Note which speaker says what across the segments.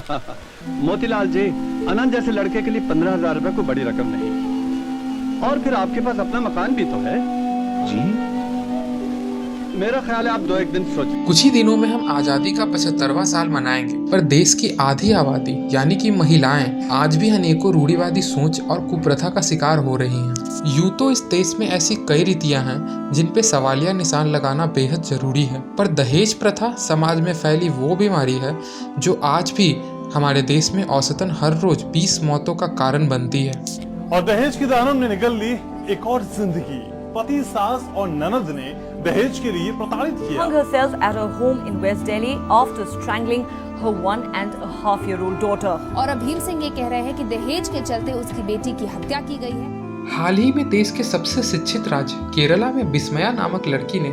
Speaker 1: मोतीलाल जी, अनंत जैसे लड़के के लिए 15,000 रुपए कोई बड़ी रकम नहीं। और फिर आपके पास अपना मकान भी तो है।
Speaker 2: जी,
Speaker 1: मेरा ख्याल है आप 2-1 दिन सोचें।
Speaker 3: कुछ ही दिनों में हम आजादी का 75वां साल मनाएंगे, पर देश की आधी आबादी यानी कि महिलाएं आज भी अनेकों रूढ़िवादी सोच और कुप्रथा का शिकार हो रही हैं। यूं तो इस देश में ऐसी कई रीतियां हैं जिन पे सवालिया निशान लगाना बेहद जरूरी है, पर दहेज प्रथा समाज में फैली वो बीमारी है जो आज भी हमारे देश में औसतन हर रोज 20 मौतों का कारण बनती है।
Speaker 4: और दहेज की दानव ने निकल ली एक और जिंदगी। पति, सास और ननद ने दहेज के लिए प्रताड़ित किया।
Speaker 5: Hung herself at her home in West Delhi after strangling her 1.5-year-old daughter.
Speaker 6: और अभीर सिंह ये कह रहे हैं कि दहेज के चलते उसकी बेटी की हत्या की गई है।
Speaker 3: हाल ही में देश के सबसे शिक्षित राज्य केरला में विस्मया नामक लड़की ने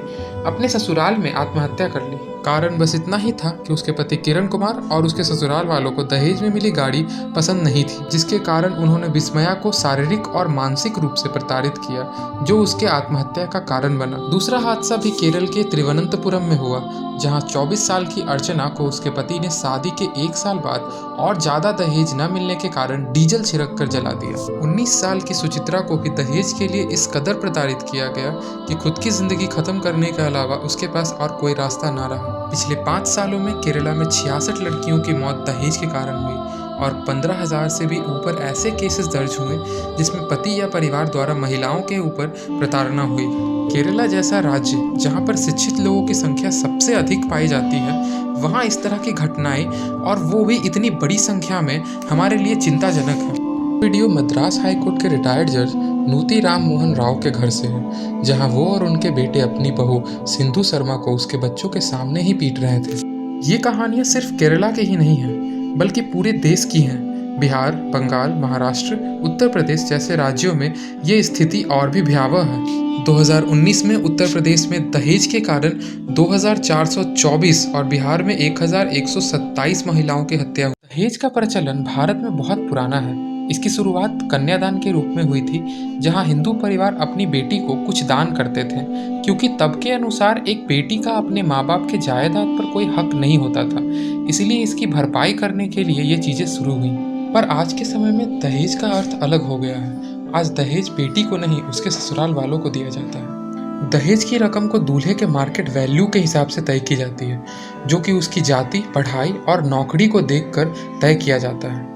Speaker 3: अपने ससुराल में आत्महत्या कर ली। कारण बस इतना ही था कि उसके पति किरण कुमार और उसके ससुराल वालों को दहेज में मिली गाड़ी पसंद नहीं थी, जिसके कारण उन्होंने विस्मया को शारीरिक और मानसिक रूप से प्रताड़ित किया, जो उसके आत्महत्या का कारण बना। दूसरा हादसा भी केरल के तिरुवनंतपुरम में हुआ, जहां 24 साल की अर्चना को उसके पति ने शादी के 1 साल बाद और ज्यादा दहेज न मिलने के कारण डीजल छिड़क कर जला दिया। 19 साल की सुचित्रा को भी दहेज के लिए इस कदर प्रताड़ित किया गया कि खुद की जिंदगी खत्म करने के अलावा उसके पास और कोई रास्ता न रहा। पिछले 5 सालों में केरला में 66 लड़कियों की मौत दहेज के कारण हुई और 15,000 से भी ऊपर ऐसे केसेस दर्ज हुए जिसमें पति या परिवार द्वारा महिलाओं के ऊपर प्रताड़ना हुई। केरला जैसा राज्य जहां पर शिक्षित लोगों की संख्या सबसे अधिक पाई जाती है, वहां इस तरह की घटनाएं और वो भी इतनी बड़ी संख्या में हमारे लिए चिंताजनक है। वीडियो मद्रास हाई कोर्ट के रिटायर्ड जज नूती राम मोहन राव के घर से है, जहां वो और उनके बेटे अपनी बहू सिंधु शर्मा को उसके बच्चों के सामने ही पीट रहे थे। ये कहानियां सिर्फ केरला के ही नहीं हैं, बल्कि पूरे देश की हैं। बिहार, बंगाल, महाराष्ट्र, उत्तर प्रदेश जैसे राज्यों में ये स्थिति और भी भयावह है। 2019 में उत्तर प्रदेश में दहेज के कारण 2,424 और बिहार में 1,127 महिलाओं की हत्या हुई। दहेज का प्रचलन भारत में बहुत पुराना है। इसकी शुरुआत कन्यादान के रूप में हुई थी, जहां हिंदू परिवार अपनी बेटी को कुछ दान करते थे, क्योंकि तब के अनुसार एक बेटी का अपने माँ बाप के जायदाद पर कोई हक नहीं होता था। इसलिए इसकी भरपाई करने के लिए ये चीजें शुरू हुई। पर आज के समय में दहेज का अर्थ अलग हो गया है। आज दहेज बेटी को नहीं, उसके ससुराल वालों को दिया जाता है। दहेज की रकम को दूल्हे के मार्केट वैल्यू के हिसाब से तय की जाती है, जो कि उसकी जाति, पढ़ाई और नौकरी को देखकर तय किया जाता है।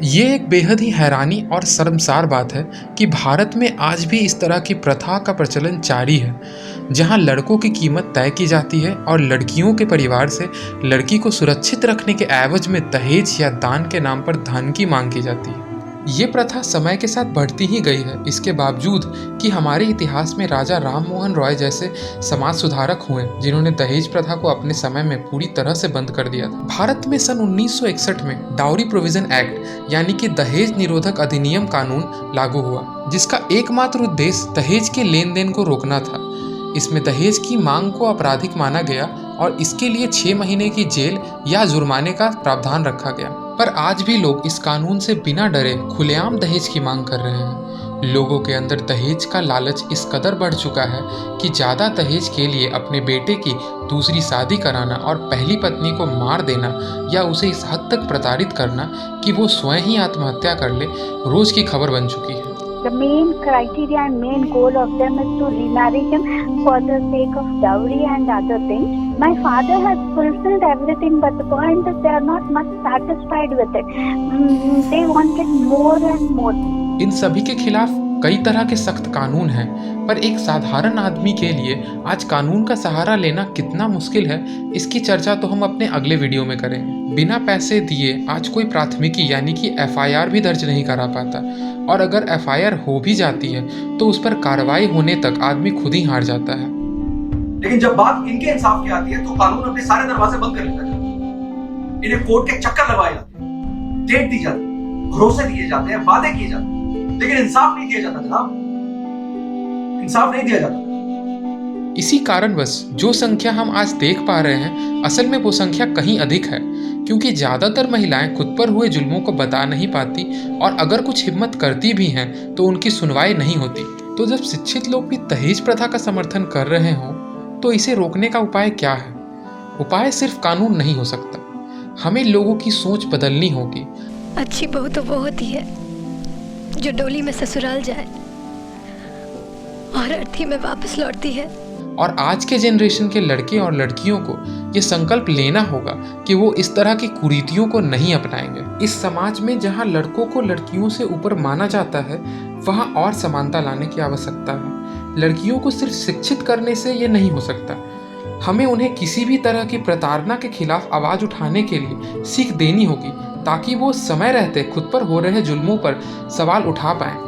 Speaker 3: ये एक बेहद ही हैरानी और शर्मसार बात है कि भारत में आज भी इस तरह की प्रथा का प्रचलन जारी है, जहां लड़कों की कीमत तय की जाती है और लड़कियों के परिवार से लड़की को सुरक्षित रखने के एवज में दहेज या दान के नाम पर धन की मांग की जाती है। ये प्रथा समय के साथ बढ़ती ही गई है, इसके बावजूद कि हमारे इतिहास में राजा राम मोहन रॉय जैसे समाज सुधारक हुए जिन्होंने दहेज प्रथा को अपने समय में पूरी तरह से बंद कर दिया था। भारत में सन 1961 में डाउरी प्रोविजन एक्ट यानी कि दहेज निरोधक अधिनियम कानून लागू हुआ, जिसका एकमात्र उद्देश्य दहेज के लेन देन को रोकना था। इसमें दहेज की मांग को आपराधिक माना गया और इसके लिए 6 महीने की जेल या जुर्माने का प्रावधान रखा गया। पर आज भी लोग इस कानून से बिना डरे खुलेआम दहेज की मांग कर रहे हैं। लोगों के अंदर दहेज का लालच इस कदर बढ़ चुका है कि ज़्यादा दहेज के लिए अपने बेटे की दूसरी शादी कराना और पहली पत्नी को मार देना या उसे इस हद तक प्रताड़ित करना कि वो स्वयं ही आत्महत्या कर ले, रोज की खबर बन चुकी है।
Speaker 7: The main criteria and main goal of them is to remarry him for the sake of dowry and other things. My father has fulfilled everything, but the point is they are not much satisfied with it. They wanted more and more.
Speaker 3: इन सभी के खिलाफ कई तरह के सख्त कानून हैं, पर एक साधारण आदमी के लिए आज कानून का सहारा लेना कितना मुश्किल है, इसकी चर्चा तो हम अपने अगले वीडियो में करेंगे। बिना पैसे दिए आज कोई प्राथमिकी यानी कि FIR भी दर्ज नहीं करा पाता, और अगर FIR हो भी जाती है तो उस पर कार्रवाई होने तक आदमी खुद ही हार जाता है।
Speaker 2: लेकिन जब बात इनके इंसाफ की आती है तो कानून अपने सारे दरवाजे बंद कर लेता है। इन्हें कोर्ट के चक्कर लगाए जाते हैं, डेट दी जाती है, भरोसे दिए जाते हैं, वादे किए जाते हैं, लेकिन इंसाफ नहीं दिया जाता जनाब, इंसाफ नहीं दिया जाता।
Speaker 3: इसी कारणवश जो संख्या हम आज देख पा रहे हैं, असल में वो संख्या कहीं अधिक है, क्योंकि ज़्यादातर महिलाएं खुद पर हुए जुल्मों को बता नहीं पाती और अगर कुछ हिम्मत करती भी हैं तो उनकी सुनवाई नहीं होती। तो जब शिक्षित लोग भी दहेज प्रथा का समर्थन कर रहे हों तो इसे रोकने का उपाय क्या है? उपाय सिर्फ कानून नहीं हो सकता। हमें लोगों की सोच बदलनी होगी।
Speaker 8: अच्छी बहू तो वो होती है जो डोली में ससुराल जाए और अर्थी में वापस लौटती है।
Speaker 3: और आज के जनरेशन के लड़के और लड़कियों को ये संकल्प लेना होगा कि वो इस तरह की कुरीतियों को नहीं अपनाएंगे। इस समाज में जहाँ लड़कों को लड़कियों से ऊपर माना जाता है, वहाँ और समानता लाने की आवश्यकता है। लड़कियों को सिर्फ शिक्षित करने से ये नहीं हो सकता। हमें उन्हें किसी भी तरह की प्रताड़ना के खिलाफ आवाज़ उठाने के लिए सीख देनी होगी, ताकि वो समय रहते खुद पर हो रहे जुल्मों पर सवाल उठा पाएं।